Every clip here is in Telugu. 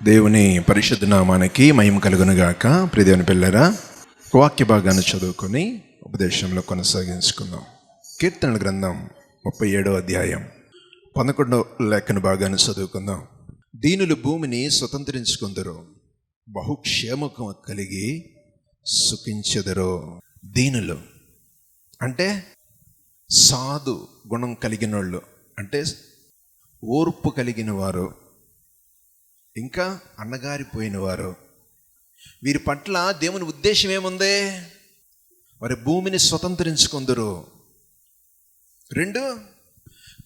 దేవుని పరిశుద్ధ నామానికి మహిమ కలుగునుగాక. ప్రియ దేవుని పిల్లరా, వాక్య భాగాన్ని చదువుకొని ఉపదేశంలో కొనసాగించుకుందాం. కీర్తనల గ్రంథం 37వ అధ్యాయం 11వ లేఖన భాగాన్ని చదువుకుందాం. దీనులు భూమిని స్వతంత్రించుకుందరు, బహుక్షేమకం కలిగి సుఖించెదరు. దీనులు అంటే సాధు గుణం కలిగిన వాళ్ళు, అంటే ఓర్పు కలిగిన వారు, ఇంకా అన్నగారిపోయిన వారు. వీరి పట్ల దేవుని ఉద్దేశం ఏముంది? వారి భూమిని స్వతంత్రించుకుందరు. 2,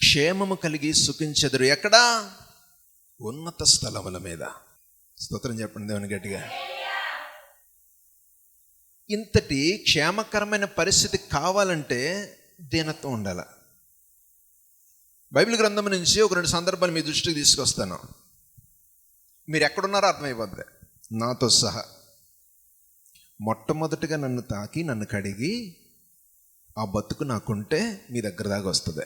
క్షేమము కలిగి సుఖించెదరు. ఎక్కడా? ఉన్నత స్థలముల మీద. స్తోత్రం చెప్పండి దేవుని గట్టిగా. ఇంతటి క్షేమకరమైన పరిస్థితి కావాలంటే దీనత్వం ఉండాలి. బైబిల్ గ్రంథం నుంచి ఒక 2 సందర్భాలు మీ దృష్టికి తీసుకొస్తాను. మీరు ఎక్కడున్నారో అర్థమైపోద్ది నాతో సహా. మొట్టమొదటిగా నన్ను తాకి నన్ను కడిగి ఆ బతుకు నాకుంటే మీ దగ్గర దాకా వస్తుంది.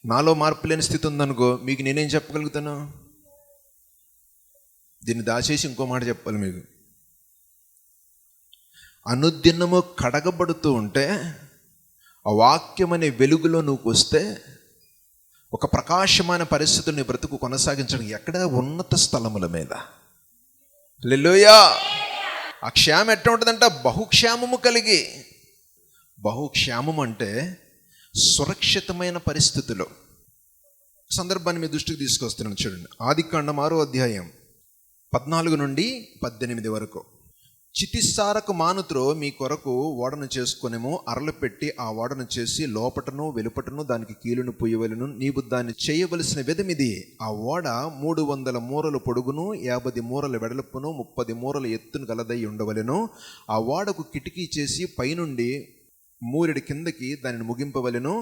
నాలో మార్పు లేని స్థితి ఉందనుకో, మీకు నేనేం చెప్పగలుగుతాను? దీన్ని దాచేసి ఇంకో మాట చెప్పాలి మీకు. అనుదినము కడగబడుతూ ఉంటే ఆ వాక్యం అనే వెలుగులో నువ్వు వస్తే ఒక ప్రకాశమైన పరిస్థితుల్ని బ్రతుకు కొనసాగించడం ఎక్కడ? ఉన్నత స్థలముల మీద. హల్లెలూయా. ఆ క్షేమం ఎట్లా ఉంటుందంట? బహుక్షేమము కలిగి. బహుక్షేమం అంటే సురక్షితమైన పరిస్థితులు. సందర్భాన్ని మీ దృష్టికి తీసుకొస్తున్నాను చూడండి. ఆదికాండం 6వ అధ్యాయం 14 నుండి 18 వరకు. చితిసారకు మానుత్రో మీ కొరకు ఓడను చేసుకునేమో అరలు పెట్టి ఆ ఓడను చేసి లోపటను వెలుపటను దానికి కీలును పొయ్యవలను. నీవు దాన్ని చేయవలసిన విధమిది. ఆ ఓడ 300 మూరలు పొడుగును, 50 మూరల వెడల్పును, 30 మూరల ఎత్తును గలదై ఉండవలెను. ఆ ఓడకు కిటికీ చేసి పైనుండి మూరెడి కిందకి దానిని ముగింపవలెను.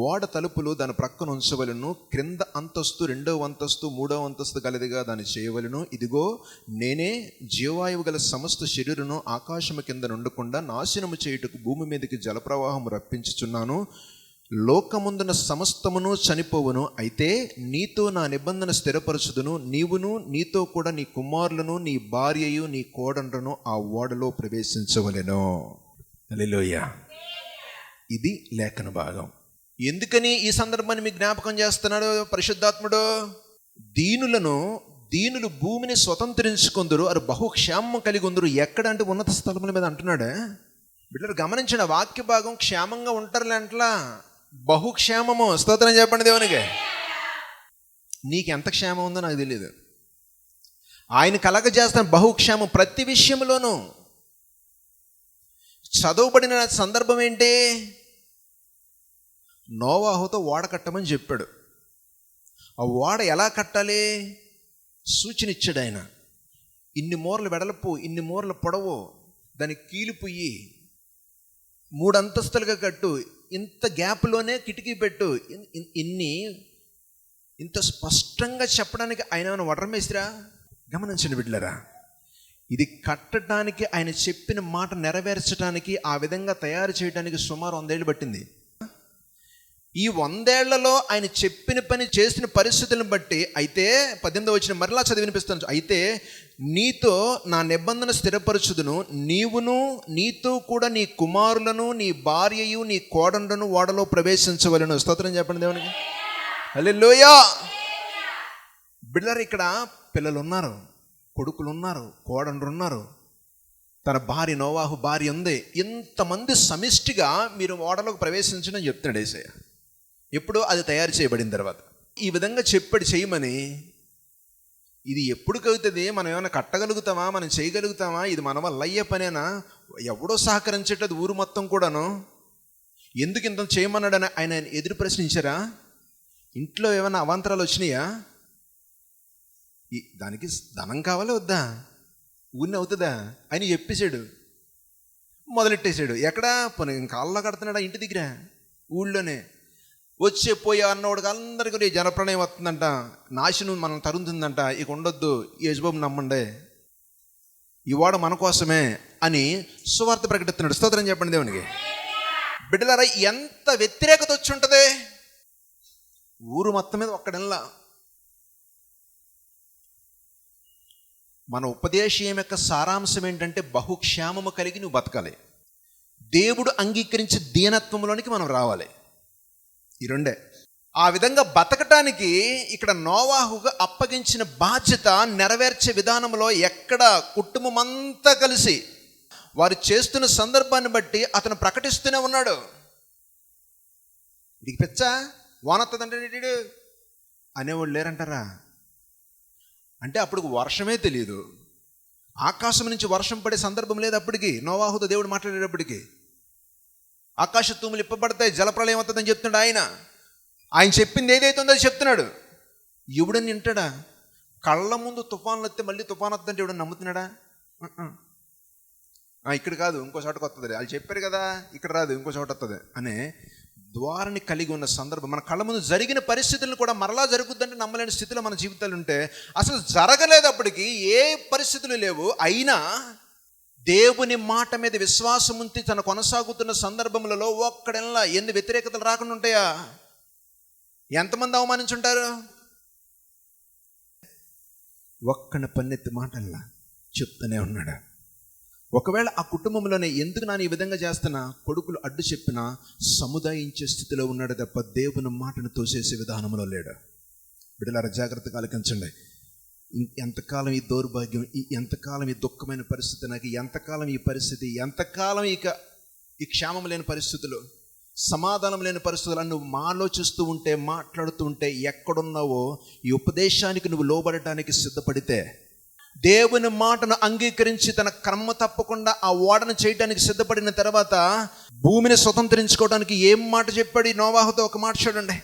ఓడ తలుపులు దాని ప్రక్కన ఉంచవలను. క్రింద అంతస్తు 2వ అంతస్తు 3వ అంతస్తు గలదిగా దాన్ని చేయవలను. ఇదిగో నేనే జీవాయువు గల సమస్త శరీరును ఆకాశము కింద నుండకుండా నాశనము చేయుటకు భూమి మీదకి జలప్రవాహము రప్పించుచున్నాను. లోకముందున సమస్తమును చనిపోవును, అయితే నీతో నా నిబంధన స్థిరపరచుదును. నీవును నీతో కూడా నీ కుమారులను నీ భార్యయు నీ కోడండ్రను ఆ ఓడలో ప్రవేశించవలెను. హల్లెలూయా. ఇది లేఖన భాగం. ఎందుకని ఈ సందర్భాన్ని మీకు జ్ఞాపకం చేస్తున్నాడు పరిశుద్ధాత్ముడు? దీనులు భూమిని స్వతంత్రించుకుందరు, అది బహుక్షేమం కలిగి ఉందరు. ఎక్కడ అంటే ఉన్నత స్థలముల మీద అంటున్నాడు. బిడ్డలు గమనించిన వాక్య భాగం క్షేమంగా ఉంటారులే అంటలా, బహుక్షేమము. స్తోత్రం చెప్పండి దేవునికి. నీకు ఎంత క్షేమం ఉందో నాకు తెలియదు. ఆయన కలగజేస్తాను బహుక్షేమం ప్రతి విషయంలోనూ. చదవబడిన సందర్భం ఏంటి? నోవాహుతో ఓడ కట్టమని చెప్పాడు. ఆ ఓడ ఎలా కట్టాలి? సూచన ఇచ్చాడు ఆయన. ఇన్ని మూరలు వెడల్పు, ఇన్ని మూరలు పొడవు, దానికి కీలిపోయి 3 అంతస్తులుగా కట్టు, ఇంత గ్యాప్లోనే కిటికీ పెట్టు. ఇంత స్పష్టంగా చెప్పడానికి ఆయన ఏమైనా వడ్రమేసిరా? గమనించండి బిడ్డలారా, ఇది కట్టడానికి ఆయన చెప్పిన మాట నెరవేర్చడానికి, ఆ విధంగా తయారు చేయడానికి సుమారు 100 ఏళ్ళు పట్టింది. ఈ 100 ఏళ్లలో ఆయన చెప్పిన పని చేసిన పరిస్థితులను బట్టి అయితే 18వ వచనం మరలా చదివినిపిస్తాను. అయితే నీతో నా నిబంధన స్థిరపరచుదును, నీవును నీతో కూడా నీ కుమారులను నీ భార్యయు నీ కోడండ్రను ఓడలో ప్రవేశించవలెను. స్తోత్రం చెప్పండి దేవునికి. హల్లెలూయా. బిడ్డలారా, ఇక్కడ పిల్లలు ఉన్నారు, కొడుకులు ఉన్నారు, కోడండ్రు ఉన్నారు, తన భార్య నోవాహు భార్య ఉంది. ఇంతమంది సమిష్టిగా మీరు ఓడలోకి ప్రవేశించడం చెప్తున్నాడు యేసయ్య. ఎప్పుడు? అది తయారు చేయబడిన తర్వాత. ఈ విధంగా చెప్పాడు చేయమని. ఇది ఎప్పుడు కలుగుతుంది? మనం ఏమైనా కట్టగలుగుతామా? మనం చేయగలుగుతామా? ఇది మన వల్ల అయ్యే పనేనా? ఎవడో సహకరించేటది ఊరు మొత్తం కూడాను. ఎందుకు ఇంత చేయమన్నాడని ఆయన ఎదురు ప్రశ్నించారా? ఇంట్లో ఏమైనా అవాంతరాలు వచ్చినాయా? దానికి ధనం కావాలా వద్దా? ఊరిని అవుతుందా? ఆయన చెప్పేశాడు, మొదలెట్టేశాడు. ఎక్కడా? పోనీ కాళ్ళలో కడుతున్నాడా? ఇంటి దగ్గర, ఊళ్ళోనే. వచ్చే పోయే అన్నవాడికి అందరికీ జనప్రణయం వస్తుందంట, నాశనం మనం తరుముతుందంట. ఇక ఉండొద్దు, యేసుబాబు నమ్మండి, ఈ వాడ మన కోసమే అని సువార్త ప్రకటిస్తున్నాడు. స్తోత్రం చెప్పండి దేవునికి. బిడ్డలారా, ఎంత వ్యతిరేకత వచ్చి ఉంటుంది ఊరు మొత్తం మీద. ఒక్కడెల్లా మన ఉపదేశం యొక్క సారాంశం ఏంటంటే బహుక్షేమము కలిగి నువ్వు బతకాలి, దేవుడు అంగీకరించి దీనత్వంలోనికి మనం రావాలి. ఈ రెండే. ఆ విధంగా బతకటానికి ఇక్కడ నోవాహుగా అప్పగించిన బాధ్యత నెరవేర్చే విధానంలో ఎక్కడ కుటుంబం అంతా కలిసి వారు చేస్తున్న సందర్భాన్ని బట్టి అతను ప్రకటిస్తూనే ఉన్నాడు. ఇది పెచ్చా వానొత్తదంటే నీడు అనేవాళ్ళు లేరంటారా? అంటే అప్పుడు వర్షమే తెలియదు, ఆకాశం నుంచి వర్షం పడే సందర్భం లేదు అప్పటికి. నోవాహుతో దేవుడు మాట్లాడేటప్పటికి ఆకాశ తూములు ఇప్పబడతాయి, జలప్రలయం అవుతుందని చెప్తున్నాడు ఆయన చెప్పింది ఏదైతే ఉందో అది చెప్తున్నాడు. ఎవడని వింటాడా? కళ్ళ ముందు తుఫాన్లు వస్తే మళ్ళీ తుఫాన్ వస్తుందంటే ఎవడని నమ్ముతున్నాడా? ఇక్కడ కాదు ఇంకో చోటకు వస్తుంది, వాళ్ళు చెప్పారు కదా ఇక్కడ రాదు ఇంకో చోట వస్తుంది అనే ద్వారాన్ని కలిగి ఉన్న సందర్భం, మన కళ్ళ ముందు జరిగిన పరిస్థితులను కూడా మరలా జరుగుద్దంటే నమ్మలేని స్థితిలో మన జీవితాలు ఉంటే, అసలు జరగలేదు అప్పటికి, ఏ పరిస్థితులు లేవు, అయినా దేవుని మాట మీద విశ్వాసం ఉంచి తన కొనసాగుతున్న సందర్భములలో ఒక్కడెల్లా ఎన్ని వ్యతిరేకతలు రాకుండా ఉంటాయా? ఎంతమంది అవమానించుంటారు? ఒక్కని పన్నెత్తి మాటల్లా చెప్తూనే ఉన్నాడు. ఒకవేళ ఆ కుటుంబంలోనే ఎందుకు నేను ఈ విధంగా చేస్తున్నా, కొడుకులు అడ్డు చెప్పినా సముదాయించే స్థితిలో ఉన్నాడు తప్ప దేవుని మాటను తోసేసే విధానంలో లేడు. బిడ్డలారా జాగ్రత్తగా ఆలకించండి. ఎంతకాలం ఈ దౌర్భాగ్యం, ఎంతకాలం ఈ దుఃఖమైన పరిస్థితి, నాకు ఎంతకాలం ఈ పరిస్థితి, ఎంతకాలం ఈ క్షేమం లేని పరిస్థితులు, సమాధానం లేని పరిస్థితులు నువ్వు ఆలోచిస్తూ ఉంటే, మాట్లాడుతూ ఉంటే, ఎక్కడున్నావో ఈ ఉపదేశానికి నువ్వు లోబడటానికి సిద్ధపడితే, దేవుని మాటను అంగీకరించి తన క్రమ తప్పకుండా ఆ ఓడను చేయడానికి సిద్ధపడిన తర్వాత భూమిని స్వతంత్రించుకోవడానికి ఏం మాట చెప్పాడు ఈ నోవాహుతో? ఒక మాట చూడండి.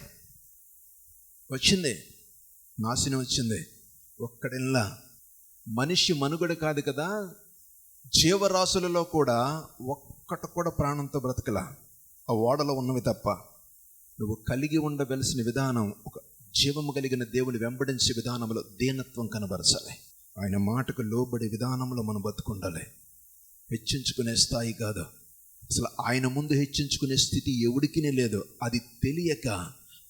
వచ్చింది నాశనం, వచ్చింది ఒక్కడెల్లా. మనిషి మనుగడ కాదు కదా, జీవరాశులలో కూడా ఒక్కటి కూడా ప్రాణంతో బ్రతకలా, ఆ ఓడలో ఉన్నవి తప్ప. నువ్వు కలిగి ఉండవలసిన విధానం, ఒక జీవము కలిగిన దేవుని వెంబడించే విధానంలో దీనత్వం కనబరచాలి. ఆయన మాటకు లోబడే విధానంలో మనం బతుకుండాలి. హెచ్చించుకునే స్థాయి కాదు, అసలు ఆయన ముందు హెచ్చించుకునే స్థితి ఎవడికినే లేదు. అది తెలియక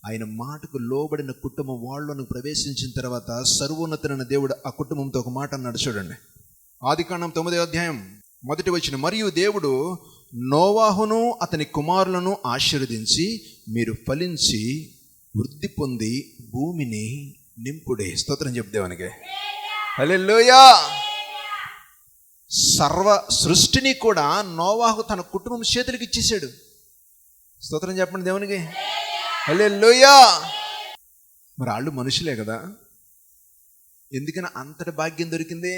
ఆయన మాటకు లోబడిన కుటుంబం వాళ్ళను ప్రవేశించిన తర్వాత సర్వోన్నతుడైన దేవుడు ఆ కుటుంబంతో ఒక మాట అన్నాడు చూడండి. ఆదికాండం 9వ అధ్యాయం 1వ వచనం. మరియు దేవుడు నోవాహును అతని కుమారులను ఆశీర్వదించి, మీరు ఫలించి వృద్ధి పొంది భూమిని నింపుడే. స్తోత్రం చెప్పు దేవునికి. హల్లెలూయా. సర్వ సృష్టిని కూడా నోవాహు తన కుటుంబం చేతులకు ఇచ్చేసాడు. స్తోత్రం చెప్పండి దేవునికి. హల్లెలూయా. మరి వాళ్ళు మనుషులే కదా, ఎందుకని అంతటి భాగ్యం దొరికింది?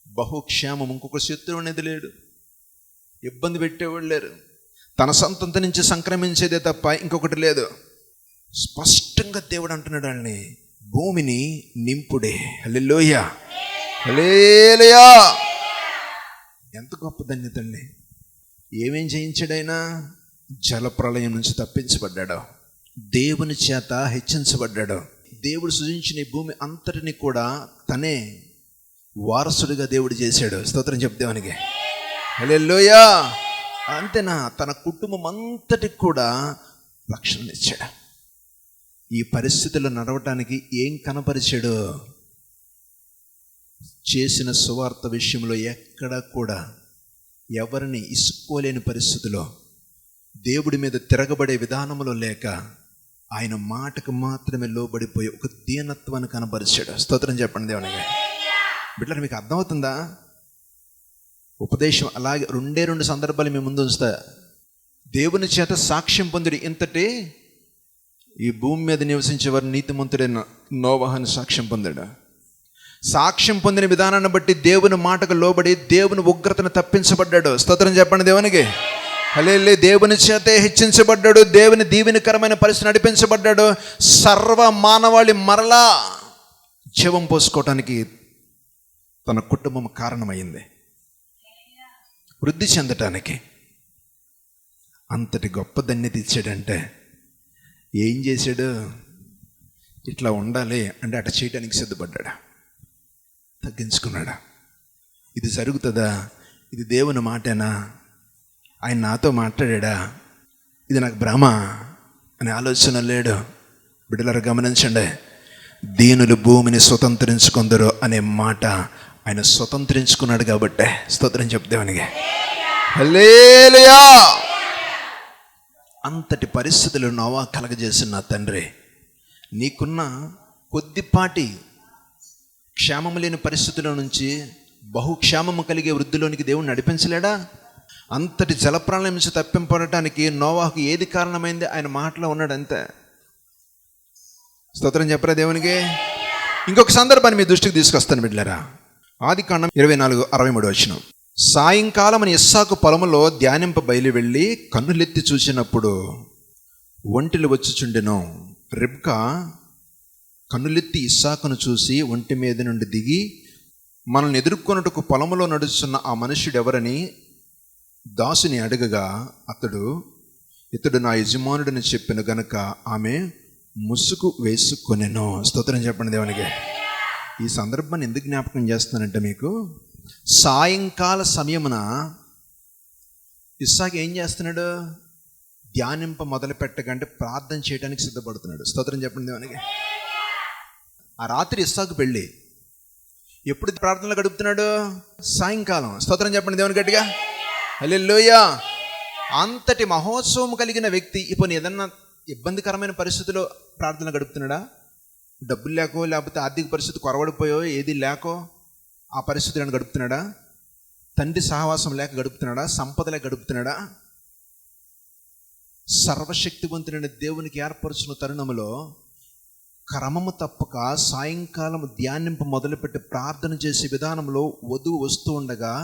బహుక్షేమం. ఇంకొక శత్రువు అనేది లేడు, ఇబ్బంది పెట్టేవాళ్ళు లేరు, తన సంతంత నుంచి సంక్రమించేదే తప్ప ఇంకొకటి లేదు. స్పష్టంగా దేవుడు అంటున్నాడు వాళ్ళని భూమిని నింపుడే. హల్లెలూయా, హల్లెలూయా. ఎంత గొప్ప ధన్యత అండి. ఏమేం చేయించాడైనా? జలప్రలయం నుంచి తప్పించబడ్డాడు, దేవుని చేత హెచ్చించబడ్డాడు. దేవుడు సృజించిన ఈ భూమి అంతటిని కూడా తనే వారసుడిగా దేవుడు చేశాడు. స్తోత్రం చెప్దేవానికి. హల్లెలూయా. అంతేనా, తన కుటుంబం అంతటికి కూడా రక్షణ ఇచ్చాడు. ఈ పరిస్థితుల్లో నడవటానికి ఏం కనపరిచాడు? చేసిన సువార్త విషయంలో ఎక్కడా కూడా ఎవరిని ఇసుకోలేని పరిస్థితిలో, దేవుడి మీద తిరగబడే విధానంలో లేక, ఆయన మాటకు మాత్రమే లోబడిపోయి ఒక దీనత్వాన్ని కనపరిచాడు. స్తోత్రం చెప్పండి దేవునికి. బిడ్డలు మీకు అర్థమవుతుందా? ఉపదేశం అలాగే 2 సందర్భాలు మీ ముందు ఉంచుతా. దేవుని చేత సాక్ష్యం పొందిడి ఇంతటి ఈ భూమి మీద నివసించేవారు నీతిమంతుడైన నోవాహుని సాక్ష్యం పొందాడు. సాక్ష్యం పొందిన విధానాన్ని బట్టి దేవుని మాటకు లోబడి దేవుని ఉగ్రతను తప్పించబడ్డాడు. స్తోత్రం చెప్పండి దేవునికి. హల్లెలూయా. దేవుని చేతే హెచ్చించబడ్డాడు, దేవుని దీవెనకరమైన పరిస్థితి నడిపించబడ్డాడు. సర్వ మానవాళి మరలా జీవం పోసుకోవటానికి తన కుటుంబం కారణమైంది, వృద్ధి చెందటానికి. అంతటి గొప్ప ధన్యత ఇచ్చాడంటే ఏం చేశాడు? ఇట్లా ఉండాలి అంటే అట్లా చేయడానికి సిద్ధపడ్డాడు, తగ్గించుకున్నాడు. ఇది జరుగుతుందా? ఇది దేవుని మాటేనా? ఆయన నాతో మాట్లాడా? ఇది నాకు భ్రమ అనే ఆలోచన లేడు. బిడ్డలారా గమనించండి, దీనులు భూమిని స్వతంత్రించుకుందరు అనే మాట ఆయన స్వతంత్రించుకున్నాడు కాబట్టే స్తోత్రం చెప్తామనిగా. హల్లెలూయా. అంతటి పరిస్థితులు నోవా కలగజేసిన నా తండ్రి, నీకున్న కొద్దిపాటి క్షేమము లేని పరిస్థితుల నుంచి బహుక్షేమము కలిగే వృద్ధిలోనికి దేవుడు నడిపించలేడా? అంతటి జలప్రాణం నుంచి తప్పింపడటానికి నోవాహుకు ఏది కారణమైంది? ఆయన మాటలో ఉన్నాడు అంతే. స్తోత్రం చెప్పరా దేవునికి. ఇంకొక సందర్భాన్ని మీ దృష్టికి తీసుకొస్తాను బిడ్డలారా. ఆదికాండం 24:63. సాయంకాలం ఇస్సాకు పొలములో ధ్యానింప బయలు వెళ్ళి కన్నులెత్తి చూసినప్పుడు ఒంటెలు వచ్చుచుండెను. రిబ్కా కన్నులెత్తి ఇస్సాకును చూసి ఒంటి మీద నుండి దిగి, మనల్ని ఎదుర్కొనుటకు పొలములో నడుస్తున్న ఆ మనుష్యుడు ఎవరని దాసుని అడగగా, ఇతడు నా యజమానుడిని చెప్పిన గనుక ఆమె ముసుగు వేసుకొనెను. స్తోత్రం చెప్పండి దేవునికి. ఈ సందర్భాన్ని ఎందుకు జ్ఞాపకం చేస్తున్నానంటే, మీకు సాయంకాల సమయమున ఇస్సాకు ఏం చేస్తున్నాడు? ధ్యానింప మొదలు పెట్టకంటే ప్రార్థన చేయడానికి సిద్ధపడుతున్నాడు. స్తోత్రం చెప్పండి దేవునికి. ఆ రాత్రి ఇస్సాకు పెళ్ళి. ఎప్పుడు ప్రార్థనలు గడుపుతున్నాడు? సాయంకాలం. స్తోత్రం చెప్పండి దేవుని గట్టిగా. హల్లెలూయా. అంతటి మహోత్సవం కలిగిన వ్యక్తి ఇప్పుడు ఏదన్నా ఇబ్బందికరమైన పరిస్థితిలో ప్రార్థన గడుపుతున్నాడా? డబ్బులు లేకో, లేకపోతే ఆర్థిక పరిస్థితి కొరవడిపోయో, ఏది లేకో ఆ పరిస్థితులను గడుపుతున్నాడా? తండ్రి సహవాసం లేక గడుపుతున్నాడా? సంపద లేక గడుపుతున్నాడా? సర్వశక్తివంతుడైన దేవునికి ఏర్పరుచిన తరుణంలో క్రమము తప్పక సాయంకాలం ధ్యానింపు మొదలుపెట్టి ప్రార్థన చేసే విధానంలో వధువు వస్తూ ఉండగా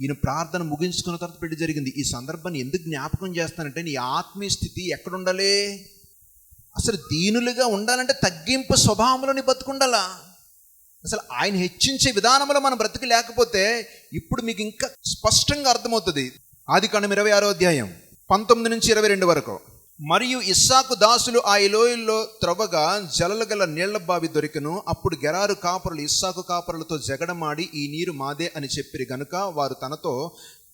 ఈయన ప్రార్థన ముగించుకున్న తర్వాత పెళ్లి జరిగింది. ఈ సందర్భాన్ని ఎందుకు జ్ఞాపకం చేస్తానంటే, నీ ఆత్మీయ స్థితి ఎక్కడుండాలి? అసలు దీనులుగా ఉండాలంటే తగ్గింపు స్వభావంలో నీ బతుకుండాలా. అసలు ఆయన హెచ్చించే విధానంలో మనం బ్రతికి లేకపోతే ఇప్పుడు మీకు ఇంకా స్పష్టంగా అర్థమవుతుంది. ఆదికాండం 26:19-22 వరకు. మరియు ఇస్సాకు దాసులు ఆ లోయల్లో త్రవ్వగా జలలు గల నీళ్ల బావి దొరికెను. అప్పుడు గెరారు కాపరులు ఇస్సాకు కాపరులతో జగడమాడి, ఈ నీరు మాదే అని చెప్పిరి గనుక వారు తనతో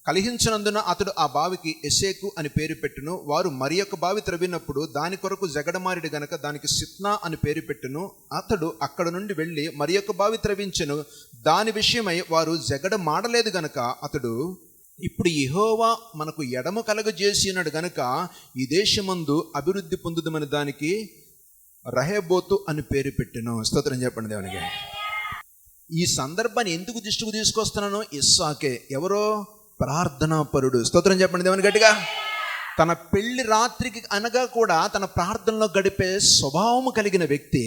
కలిహించినందున అతడు ఆ బావికి ఎసేకు అని పేరు పెట్టును. వారు మరి యొక్క బావి త్రవ్వినప్పుడు దాని కొరకు జగడమారిడి గనక దానికి సిత్నా అని పేరు పెట్టును. అతడు అక్కడ నుండి వెళ్ళి మరి యొక్క బావి త్రవ్వించెను. దాని విషయమై వారు జగడమాడలేదు గనక అతడు, ఇప్పుడు యెహోవా మనకు ఎడమ కలగజేసి ఉన్నాడు గనుక ఈ దేశమందు అభివృద్ధి పొందుదమని దానికి రహేబోతు అని పేరు పెట్టెను. స్తోత్రం చెప్పండి దేవునికి. ఈ సందర్భాన్ని ఎందుకు దృష్టికి తీసుకొస్తున్నాను? ఇస్సాకే. ఎవరో? ప్రార్థనాపరుడు. స్తోత్రం చెప్పండి దేవుని గట్టిగా. తన పెళ్లి రాత్రికి అనగా కూడా తన ప్రార్థనలో గడిపే స్వభావము కలిగిన వ్యక్తి,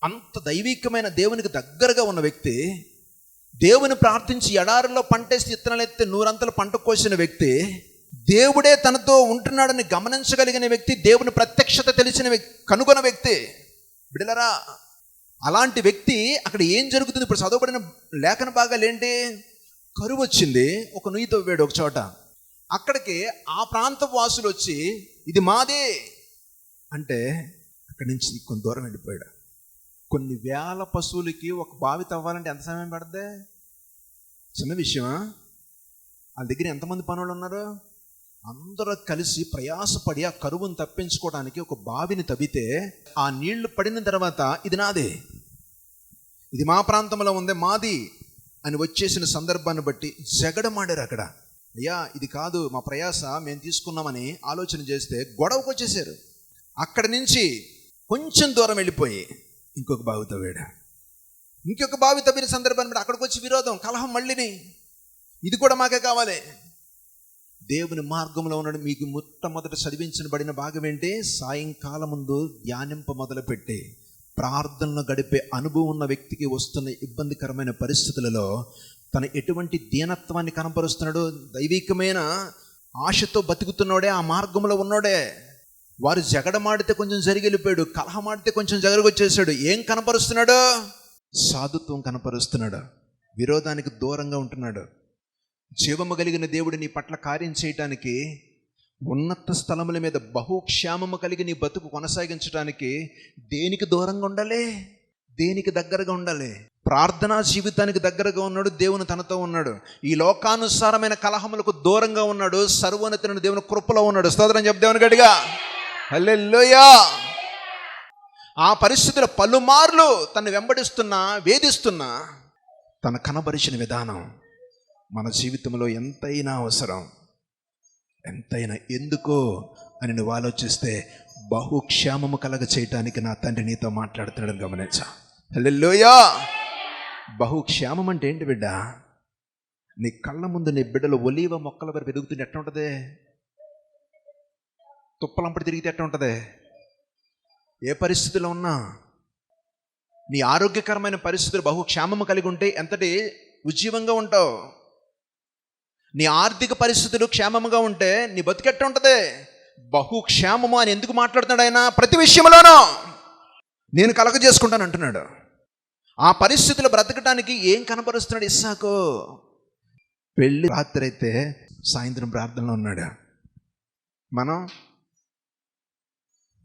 అంత దైవికమైన దేవునికి దగ్గరగా ఉన్న వ్యక్తి, దేవుని ప్రార్థించి ఎడారిలో పంటేసి ఇత్తనాలు ఎత్తే 100 అంతలు పంట కోసిన వ్యక్తి, దేవుడే తనతో ఉంటున్నాడని గమనించగలిగిన వ్యక్తి, దేవుని ప్రత్యక్షత తెలిసిన వ్యక్తి, కనుగొన్న వ్యక్తి. బిడలరా, అలాంటి వ్యక్తి అక్కడ ఏం జరుగుతుంది? ఇప్పుడు చదవబడిన లేఖన భాగాలు ఏంటి? కరువు వచ్చింది, ఒక నుయ్యి తవ్వాడు ఒక చోట. అక్కడికి ఆ ప్రాంత వాసులు వచ్చి ఇది మాదే అంటే అక్కడి నుంచి కొంత దూరం వెళ్ళిపోయాడు. కొన్ని వేల పశువులకి ఒక బావి తవ్వాలంటే ఎంత సమయం పడుతుంది? చిన్న విషయమా? వాళ్ళ దగ్గర ఎంతమంది పనులు ఉన్నారు? అందరూ కలిసి ప్రయాసపడి ఆ కరువును తప్పించుకోవడానికి ఒక బావిని తవ్వితే ఆ నీళ్లు పడిన తర్వాత ఇది నాదే, ఇది మా ప్రాంతంలో ఉంది, మాది అని వచ్చేసిన సందర్భాన్ని బట్టి జగడమాడారు. అక్కడ అయ్యా ఇది కాదు మా ప్రయాస, మేము తీసుకున్నామని ఆలోచన చేస్తే గొడవకు వచ్చేసారు. అక్కడి నుంచి కొంచెం దూరం వెళ్ళిపోయి ఇంకొక బావి తవ్వాడు. ఇంకొక బావి తవ్విన సందర్భాన్ని బట్టి అక్కడికి వచ్చి విరోధం, కలహం. మళ్ళీని ఇది కూడా మాకే కావాలి. దేవుని మార్గంలో ఉన్నాడు. మీకు మొట్టమొదట చదివించబడిన భాగం ఏంటి? సాయంకాలం ముందు ధ్యానింప మొదలుపెట్టి ప్రార్థనలో గడిపే అనుభవం ఉన్న వ్యక్తికి వస్తున్న ఇబ్బందికరమైన పరిస్థితులలో తన ఎటువంటి దీనత్వాన్ని కనపరుస్తున్నాడు? దైవికమైన ఆశతో బతుకుతున్నాడే, ఆ మార్గంలో ఉన్నాడే. వారు జగడమాడితే కొంచెం జరిగి వెళ్ళిపోయాడు, కలహమాడితే కొంచెం జరగొచ్చేసాడు. ఏం కనపరుస్తున్నాడు? సాధుత్వం కనపరుస్తున్నాడు. విరోధానికి దూరంగా ఉంటున్నాడు. జీవము కలిగిన దేవుడు నీ పట్ల కార్యం చేయటానికి, ఉన్నత స్థలముల మీద బహుక్షేమము కలిగి నీ బతుకు కొనసాగించడానికి దేనికి దూరంగా ఉండాలి? దేనికి దగ్గరగా ఉండాలి? ప్రార్థనా జీవితానికి దగ్గరగా ఉన్నాడు. దేవుని తనతో ఉన్నాడు. ఈ లోకానుసారమైన కలహములకు దూరంగా ఉన్నాడు. సర్వోన్నతుడైన దేవుని కృపలో ఉన్నాడు. స్తోత్రం చెప్పు దేవుని గట్టిగా. హల్లెలూయా. ఆ పరిస్థితుల పలుమార్లు తను వెంబడిస్తున్నా, వేధిస్తున్నా తన కనబరిచిన విధానం మన జీవితంలో ఎంతైనా అవసరం, ఎంతైనా. ఎందుకో అని నువ్వు ఆలోచిస్తే బహుక్షేమము కలగ చేయటానికి నా తండ్రి నీతో మాట్లాడుతున్నాడని గమనించా. హల్లెలూయా. బహుక్షేమం అంటే ఏంటి బిడ్డ? నీ కళ్ళ ముందు నీ బిడ్డలు ఒలీవ మొక్కల వరకు ఎదుగుతుంటే ఎట్లా ఉంటుంది? తుప్పలంపడి తిరిగితే ఎట్లా ఉంటుంది? ఏ పరిస్థితిలో ఉన్నా నీ ఆరోగ్యకరమైన పరిస్థితులు బహుక్షేమము కలిగి ఉంటే ఎంతటి ఉజ్జీవంగా ఉంటావు. నీ ఆర్థిక పరిస్థితులు క్షేమముగా ఉంటే నీ బతికెట్ట ఉంటుంది? బహుక్షేమము అని ఎందుకు మాట్లాడుతున్నాడు ఆయన? ప్రతి విషయంలోనూ నేను కలగజేసుకుంటాను అంటున్నాడు. ఆ పరిస్థితులు బ్రతకటానికి ఏం కనపరుస్తున్నాడు ఇస్సాకు? పెళ్ళి రాత్రి అయితే సాయంత్రం ప్రార్థనలో ఉన్నాడు. మనం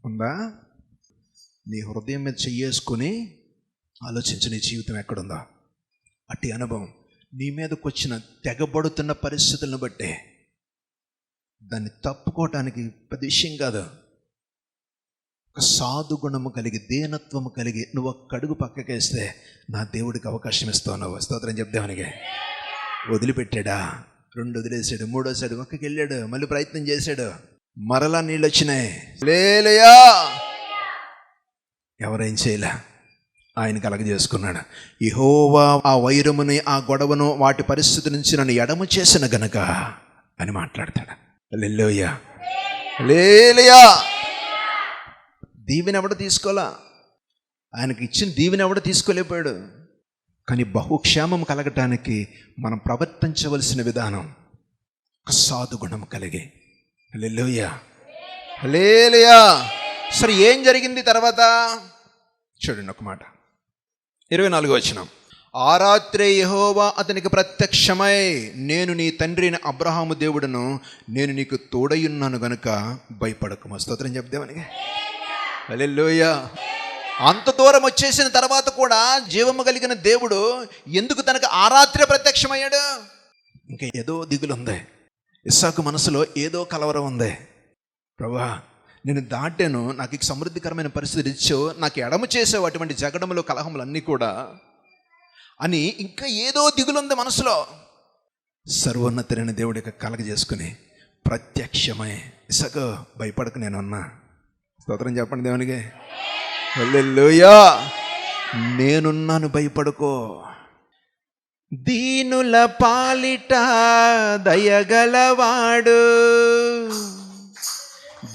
ఉందా? నీ హృదయం మీద చెయ్యేసుకొని ఆలోచించు, నీ జీవితం ఎక్కడుందో. అట్టి అనుభవం నీ మీదకి వచ్చిన తెగబడుతున్న పరిస్థితులను బట్టే దాన్ని తప్పుకోవటానికి పెద్ద విషయం కాదు. ఒక సాధు గుణము కలిగి, దీనత్వము కలిగి నువ్వు ఒక్క అడుగు పక్కకేస్తే నా దేవుడికి అవకాశం ఇస్తావు. నువ్వు స్తోత్రం చెప్దామనికే వదిలిపెట్టాడా? 2 వదిలేసాడు, 3వసాడు, ఒక్కకి వెళ్ళాడు, మళ్ళీ ప్రయత్నం చేశాడు, మరలా నీళ్ళు వచ్చినాయి. హల్లెలూయా. ఎవరేం చేయలే, ఆయన కలగజేసుకున్నాడు. యెహోవా ఆ వైరముని, ఆ గొడవను, వాటి పరిస్థితి నుంచి నన్ను ఎడము చేసిన గనక అని మాట్లాడతాడు. హల్లెలూయా. హల్లెలూయా. దీవెన ఎవడ తీసుకోలా, ఆయనకి ఇచ్చిన దీవెన ఎవడ తీసుకోలేకపోయాడు. కానీ బహుక్షేమం కలగటానికి మనం ప్రవర్తించవలసిన విధానం ఒక సాధు గుణం కలిగి. హల్లెలూయా. హల్లెలూయా. సరే, ఏం జరిగింది తర్వాత చూడండి ఒక మాట. 24వ వచనం. ఆ రాత్రే యెహోవా అతనికి ప్రత్యక్షమై, నేను నీ తండ్రి అయిన అబ్రహాము దేవుడును, నేను నీకు తోడయున్నాను గనుక భయపడకుము. స్తోత్రం చెప్దామని. హల్లెలూయా. అంత దూరం వచ్చేసిన తర్వాత కూడా జీవము కలిగిన దేవుడు ఎందుకు తనకు ఆ రాత్రే ప్రత్యక్షమయ్యాడు? ఇంకా ఏదో దిగులుంది ఇస్సాకు మనసులో, ఏదో కలవరం ఉంది. ప్రభువా, నేను దాటాను, నాకు ఇక సమృద్ధికరమైన పరిస్థితి ఇచ్చావు, నాకు ఎడమ చేసావు అటువంటి జగడములు కలహములు అన్నీ కూడా అని ఇంకా ఏదో దిగులుంది మనసులో. సర్వోన్నతుడైన దేవుడికి కలగజేసుకుని ప్రత్యక్షమై, ఇస్సాకు భయపడకు నేనున్నా. స్తోత్రం చెప్పండి దేవునికి. హల్లెలూయా. నేనున్నాను, భయపడుకో. దీనుల పాలిట దయగలవాడు,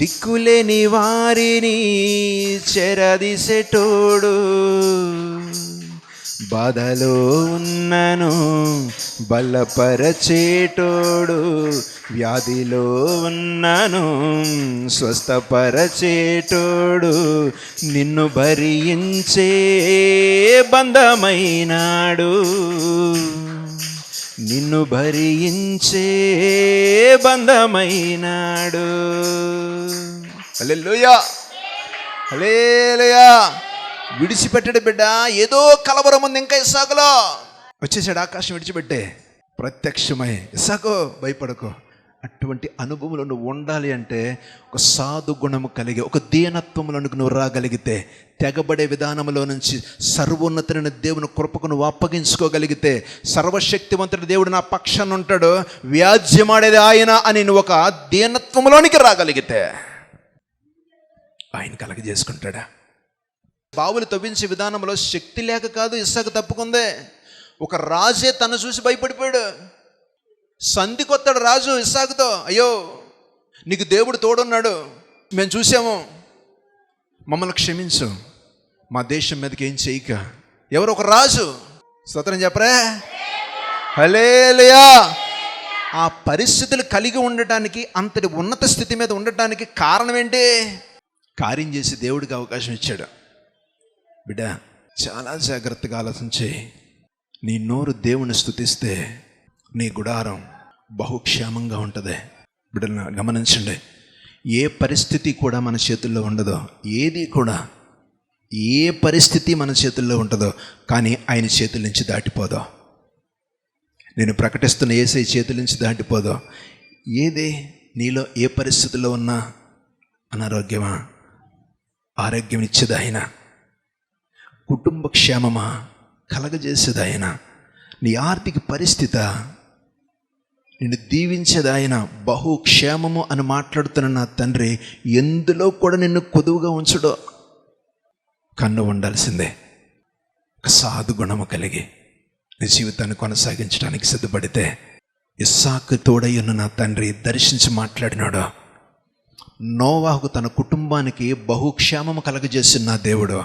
దిక్కులేని వారిని చెరదీసెటోడు, బాధలో ఉన్నను బలపరచేటోడు, వ్యాధిలో ఉన్నను స్వస్థపరచేటోడు, నిన్ను భరించే బంధమైనాడు, నిన్ను భరించే బంధమైనాడు. హల్లెలూయా. హల్లెలూయా. విడిచిపెట్టాడు బిడ్డ. ఏదో కలవరం ఉంది ఇంకా ఇస్సాకులో. వచ్చేసాడు, ఆకాశం విడిచిపెట్టే ప్రత్యక్షమై, ఇస్సాకు భయపడకు. అటువంటి అనుభవంలో నువ్వు ఉండాలి అంటే ఒక సాధు గుణము కలిగి, ఒక దీనత్వములకు నువ్వు రాగలిగితే, తెగబడే విధానంలో నుంచి సర్వోన్నతుడైన దేవుని కృపకు నువ్వు అప్పగించుకోగలిగితే, సర్వశక్తివంతుడి దేవుడు నా పక్షాన ఉంటాడు, వ్యాజ్యమాడేది ఆయన అని నువ్వు ఒక దీనత్వంలోనికి రాగలిగితే ఆయన కలగజేసుకుంటాడా. బావులు తవ్వించే విధానంలో శక్తి లేక కాదు ఇస్సాకు తప్పుకుందే. ఒక రాజే తను చూసి భయపడిపోయాడు. సంధికొత్తాడు రాజు ఇస్సాకుతో, అయ్యో నీకు దేవుడు తోడున్నాడు, మేము చూసాము, మమ్మల్ని క్షమించు, మా దేశం మీదకి ఏం చేయక. ఎవరు? ఒక రాజు. స్తోత్రం చెప్పరే. హల్లెలూయా. ఆ పరిస్థితులు కలిగి ఉండటానికి, అంతటి ఉన్నత స్థితి మీద ఉండటానికి కారణం ఏంటి? కార్యం చేసి దేవుడికి అవకాశం ఇచ్చాడు. బిడ్డ, చాలా జాగ్రత్తగా ఆలోచించి నీ నోరు దేవుని స్తుతిస్తే నీ గుడారం బహుక్షేమంగా ఉంటుంది. బిడ్డను గమనించండి. ఏ పరిస్థితి కూడా మన చేతుల్లో ఉండదో, ఏది కూడా, ఏ పరిస్థితి మన చేతుల్లో ఉంటుందో కానీ ఆయన చేతుల నుంచి దాటిపోదో. నేను ప్రకటిస్తున్న యేసయ్య చేతుల నుంచి దాటిపోదో. ఏది నీలో ఏ పరిస్థితుల్లో ఉన్నా, అనారోగ్యమా, ఆరోగ్యం ఇచ్చేది ఆయన, కుటుంబ క్షేమమా కలగజేసేది ఆయన, నీ ఆర్థిక పరిస్థితి నిన్ను దీవించేది ఆయన. బహుక్షేమము అని మాట్లాడుతున్న నా తండ్రి ఎందులో కూడా నిన్ను కొదువుగా ఉంచడో. కన్ను ఉండాల్సిందే. ఒక సాధు గుణము కలిగి నీ జీవితాన్ని కొనసాగించడానికి సిద్ధపడితే ఇస్సాకు తోడయ్యున్న నా తండ్రి దర్శించి మాట్లాడినాడు. నోవాహుకు తన కుటుంబానికి బహుక్షేమము కలగజేసిన నా దేవుడు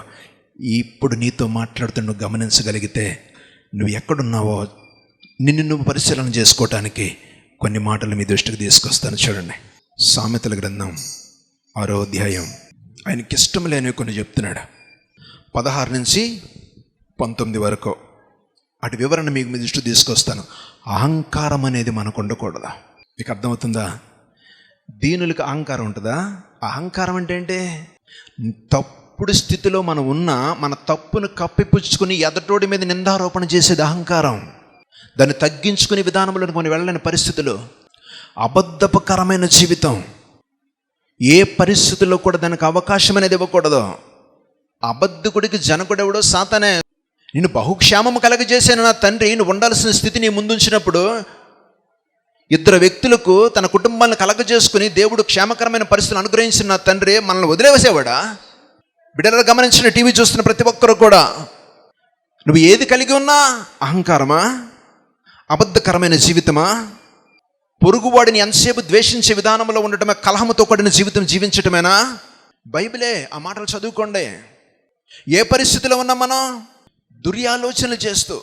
ఇప్పుడు నీతో మాట్లాడుతూ గమనించగలిగితే నువ్వు ఎక్కడున్నావో నిన్ను నువ్వు పరిశీలన చేసుకోవటానికి కొన్ని మాటలు మీ దృష్టికి తీసుకొస్తాను. చూడండి, సామెతల గ్రంథం 6వ అధ్యాయం. ఆయనకి ఇష్టం లేనివి కొన్ని చెప్తున్నాడు. 16 నుంచి 19 వరకు అటు వివరణ మీకు మీ దృష్టికి తీసుకొస్తాను. అహంకారం అనేది మనకు ఉండకూడదు. మీకు అర్థమవుతుందా? దీనులకు అహంకారం ఉంటుందా? అహంకారం అంటే ఏంటి? తప్పుడు స్థితిలో మనం ఉన్నా మన తప్పును కప్పిపుచ్చుకుని ఎదటోడి మీద నిందారోపణ చేసేది అహంకారం. దాన్ని తగ్గించుకునే విధానంలో కొన్ని వెళ్ళని పరిస్థితులు, అబద్ధపకరమైన జీవితం. ఏ పరిస్థితుల్లో కూడా దానికి అవకాశం అనేది ఇవ్వకూడదు. అబద్ధకుడికి జనకుడెవడో సాతానే. నేను బహుక్షేమము కలగజేసాను నా తండ్రి, నువ్వు ఉండాల్సిన స్థితి నీ ముందుంచినప్పుడు 2 వ్యక్తులకు తన కుటుంబాలను కలగజేసుకుని దేవుడు క్షేమకరమైన పరిస్థితులు అనుగ్రహించిన నా తండ్రి మనల్ని వదిలేసేవాడా? బిడ్డలు గమనించిన టీవీ చూస్తున్న ప్రతి ఒక్కరు కూడా నువ్వు ఏది కలిగి ఉన్నా అహంకారమా, అబద్ధకరమైన జీవితమా, పొరుగువాడిని ఎంతసేపు ద్వేషించే విధానంలో ఉండటమే, కలహముతో కూడిన జీవితం జీవించటమేనా? బైబిలే, ఆ మాటలు చదువుకోండి. ఏ పరిస్థితిలో ఉన్నాం మనం? దుర్యాలోచనలు చేస్తూ,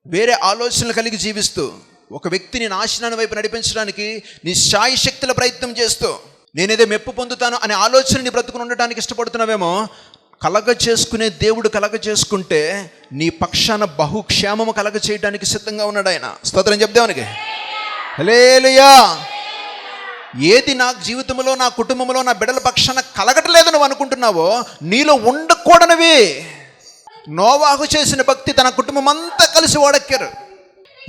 వేరే ఆలోచనలు కలిగి జీవిస్తూ, ఒక వ్యక్తిని నాశనాన్ని వైపు నడిపించడానికి నీ శాయశక్తుల ప్రయత్నం చేస్తూ, నేనేదో మెప్పు పొందుతాను అనే ఆలోచనని బ్రతుకుని ఉండటానికి ఇష్టపడుతున్నావేమో. కలగ చేసుకునే దేవుడు కలగ చేసుకుంటే నీ పక్షాన బహుక్షేమము కలగ చేయడానికి సిద్ధంగా ఉన్నాడు ఆయన. స్తోత్రం చెప్దానికి. హల్లెలూయా. ఏది నా జీవితంలో, నా కుటుంబంలో, నా బిడ్డల పక్షాన కలగట్లేదు నువ్వు అనుకుంటున్నావో నీలో ఉండకూడనివి. నోవాహు చేసిన భక్తి తన కుటుంబం అంతా కలిసి ఓడెక్కారు.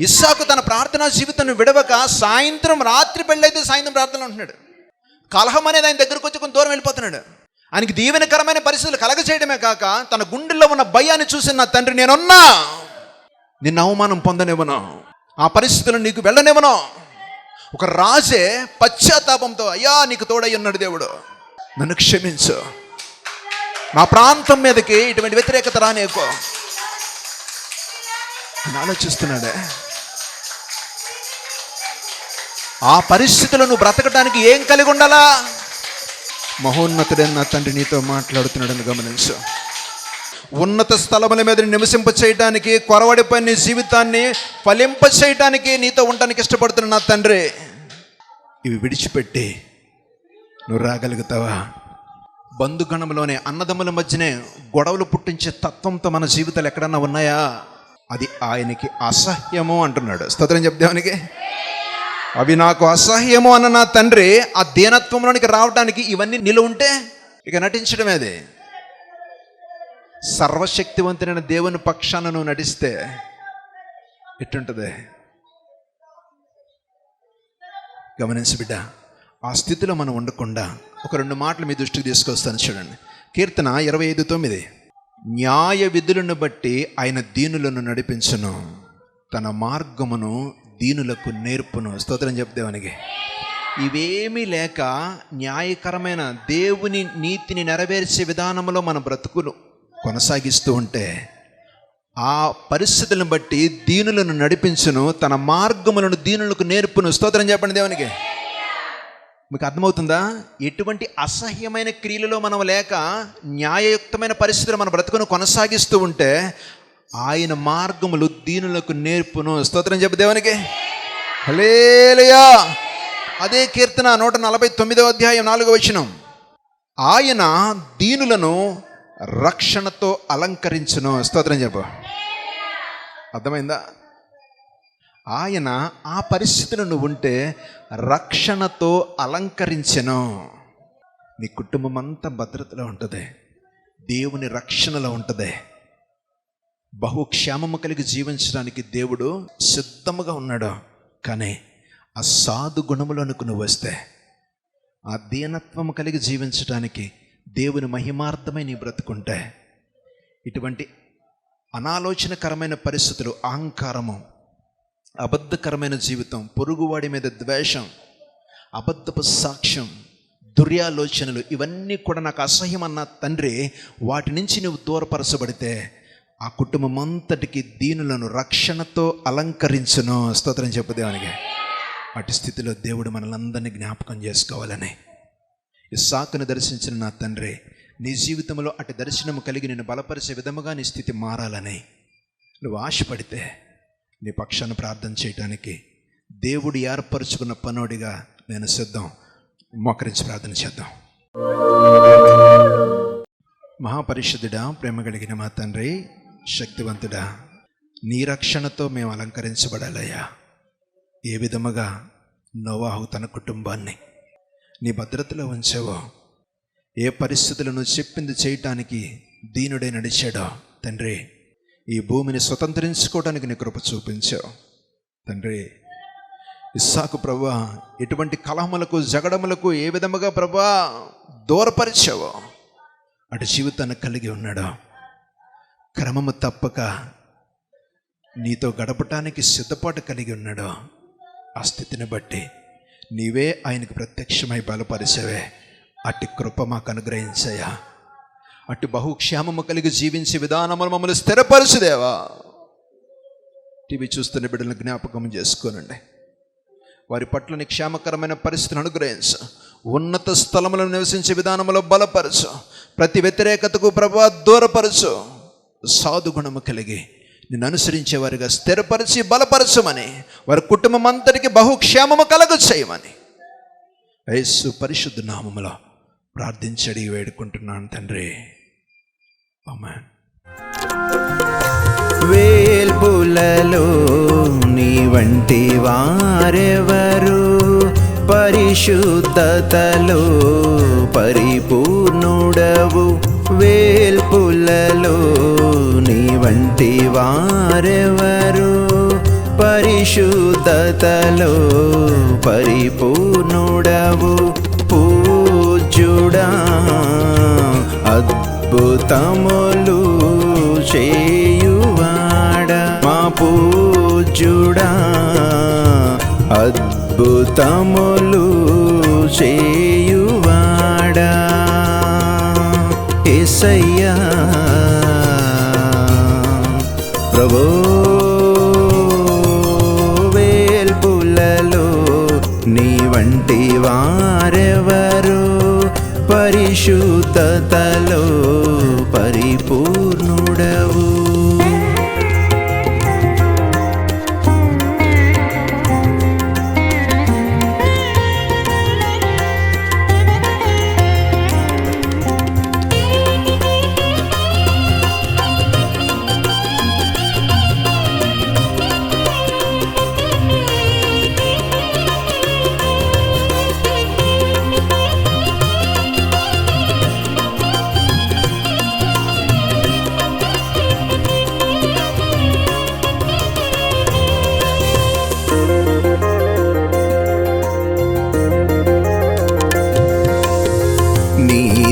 ఇస్సాకు తన ప్రార్థనా జీవితాన్ని విడవక సాయంత్రం రాత్రి పెళ్ళైతే సాయంత్రం ప్రార్థనలు ఉంటున్నాడు. కలహం అనేది ఆయన దగ్గరకు వచ్చి కొంత దూరం వెళ్ళిపోతున్నాడు. ఆయనకి దీవెనకరమైన పరిస్థితులు కలగచేయడమే కాక తన గుండెల్లో ఉన్న భయాన్ని చూసి నా తండ్రి నేనున్నా, నిన్ను అవమానం పొందనివ్వను, ఆ పరిస్థితులను నీకు వెళ్ళనివ్వను. ఒక రాజే పశ్చాత్తాపంతో, అయ్యా నీకు తోడై ఉన్నాడు దేవుడు, నన్ను క్షమించు, నా ప్రాంతం మీదకి ఇటువంటి వ్యతిరేకత రానేకో ఆలోచిస్తున్నాడే. ఆ పరిస్థితుల్లో నువ్వు బ్రతకడానికి ఏం కలిగి ఉండాలా? మహోన్నతుడైన నా తండ్రి నీతో మాట్లాడుతున్నాడని గమనించు. ఉన్నత స్థలముల మీద నివసింప చేయడానికి, కొరవడిపై నీ జీవితాన్ని ఫలింప చేయడానికి నీతో ఉండడానికి ఇష్టపడుతున్న నా తండ్రి, ఇవి విడిచిపెట్టి నువ్వు రాగలుగుతావా? బంధుగణంలోనే, అన్నదమ్ముల మధ్యనే గొడవలు పుట్టించే తత్వంతో మన జీవితాలు ఎక్కడన్నా ఉన్నాయా? అది ఆయనకి అసహ్యము అంటున్నాడు. స్తోత్రం చెప్దానికి. అవి నాకు అసహ్యము అన్న నా తండ్రి ఆ దీనత్వంలోనికి రావడానికి ఇవన్నీ నీలో ఉంటే ఇక నటించడమే. అది సర్వశక్తివంతుడైన దేవుని పక్షాన నువ్వు నటిస్తే ఎట్టుంటుంది గమనించు బిడ్డ. ఆ స్థితిలో మనం ఉండకుండా ఒక 2 మాటలు మీ దృష్టికి తీసుకొస్తాను. చూడండి, కీర్తన 25:9. న్యాయ విధులను బట్టి ఆయన దీనులను నడిపించును, తన మార్గమును దీనులకు నేర్పును. స్తోత్రం చెప్దేవానికి. ఇవేమీ లేక న్యాయకరమైన దేవుని నీతిని నెరవేర్చే విధానంలో మన బ్రతుకులు కొనసాగిస్తూ ఉంటే ఆ పరిస్థితులను బట్టి దీనులను నడిపించును, తన మార్గములను దీనులకు నేర్పును. స్తోత్రం చెప్పండి దేవునికి. మీకు అర్థమవుతుందా? ఎటువంటి అసహ్యమైన క్రియలలో మనం లేక న్యాయయుక్తమైన పరిస్థితులు మన బ్రతుకును కొనసాగిస్తూ ఉంటే ఆయన మార్గములు దీనులకు నేర్పును. స్తోత్రం చెప్పు దేవునికి. హల్లెలూయా. అదే కీర్తన 149వ అధ్యాయం 4వ వచనం. ఆయన దీనులను రక్షణతో అలంకరించును. స్తోత్రం చెప్పు. అర్థమైందా? ఆయన ఆ పరిస్థితులు నువ్వు ఉంటే రక్షణతో అలంకరించెను. నీ కుటుంబం అంతా భద్రతలో ఉంటుంది, దేవుని రక్షణలో ఉంటుంది. బహుక్షేమము కలిగి జీవించడానికి దేవుడు సిద్ధముగా ఉన్నాడు. కానీ ఆ సాధు గుణములోనికి నువ్వు వస్తే, ఆ దీనత్వము కలిగి జీవించడానికి దేవుని మహిమార్థమై నీ బ్రతుకుంటే, ఇటువంటి అనాలోచనకరమైన పరిస్థితులు, అహంకారము, అబద్ధకరమైన జీవితం, పొరుగువాడి మీద ద్వేషం, అబద్ధపు సాక్ష్యం, దుర్యాలోచనలు, ఇవన్నీ కూడా నాకు అసహ్యం అన్న తండ్రి, వాటి నుంచి నువ్వు దూరపరచబడితే ఆ కుటుంబం అంతటికి దీనులను రక్షణతో అలంకరించును. స్తోత్రం చెప్పు దేవునికి. అటు స్థితిలో దేవుడు మనల్ని అందరినీ జ్ఞాపకం చేసుకోవాలని, ఇస్సాకును దర్శించిన నా తండ్రి, నీ జీవితంలో అటు దర్శనము కలిగి నిన్ను బలపరిచే విధముగా నీ స్థితి మారాలని నువ్వు ఆశపడితే నీ పక్షాన్ని ప్రార్థన చేయడానికి దేవుడు ఏర్పరచుకున్న పనోడిగా నేను సిద్ధం. మోకరించి ప్రార్థన చేద్దాం. మహాపరిశుద్ధుడా, ప్రేమ కలిగిన మా తండ్రి, శక్తివంతుడా, నీ రక్షణతో మేము అలంకరించబడాలయ్యా. ఏ విధముగా నోవాహు తన కుటుంబాన్ని నీ భద్రతలో ఉంచావో, ఏ పరిస్థితులను నువ్వు చెప్పింది చేయటానికి దీనుడై నడిచాడో తండ్రి, ఈ భూమిని స్వతంత్రించుకోవడానికి నీ కృప చూపించావు తండ్రి. ఇస్సాకు ప్రభువా, ఎటువంటి కలహములకు, జగడములకు ఏ విధముగా ప్రభువా దూరపరిచావో అటు జీవితాన్ని కలిగి ఉన్నాడు. క్రమము తప్పక నీతో గడపటానికి సిద్ధపాటు కలిగి ఉన్నాడు. ఆ స్థితిని బట్టి నీవే ఆయనకు ప్రత్యక్షమై బలపరిచేవే. అట్టి కృప మాకు అనుగ్రహించయ్యా. అటు బహుక్షేమము కలిగి జీవించే విధానములు మమ్మల్ని స్థిరపరచుదేవా. టీవీ చూస్తున్న బిడ్డలను జ్ఞాపకం చేసుకోనండి. వారి పట్ల నీ క్షేమకరమైన పరిస్థితిని అనుగ్రహించు. ఉన్నత స్థలములను నివసించే విధానంలో బలపరచు. ప్రతి వ్యతిరేకతకు ప్రభువా దూరపరచు. సాధు గుణము కలిగి నిన్ను అనుసరించే వారిగా స్థిరపరిచి బలపరచమని, వారి కుటుంబం అంతటికి బహుక్షేమము కలుగు చేయమని యేసు పరిశుద్ధ నామములో ప్రార్థించడి వేడుకుంటున్నాను తండ్రి. ఆమేన్. వేల్పులలో నీ వంటి వారెవరు, పరిశుద్ధతలో పరిపూర్ణుడవు. వేల్పులలో నీ వంటి వారెవరు, పరిశుద్ధతలో పరిపూర్ణుడవు. పూజ్యుడా, అద్భుతములు చేయువాడా, మా పూజ్యుడా, అద్భుతములు చేయువాడా. యేసయ్యా ప్రభో, వేల్పులలో నీ వంటి వారెవరు, పరిశుద్ధతలో పరిపూర్ణుడవు.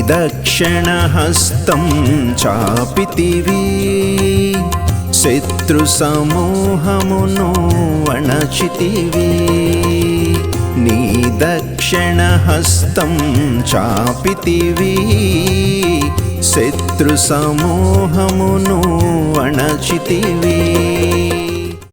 దక్షిణ హస్తం చాపితివి, శత్రు సమూహమును అణచితివి. నీ దక్షిణ హస్తం చాపితివి, శత్రు సమూహమును అణచితివి.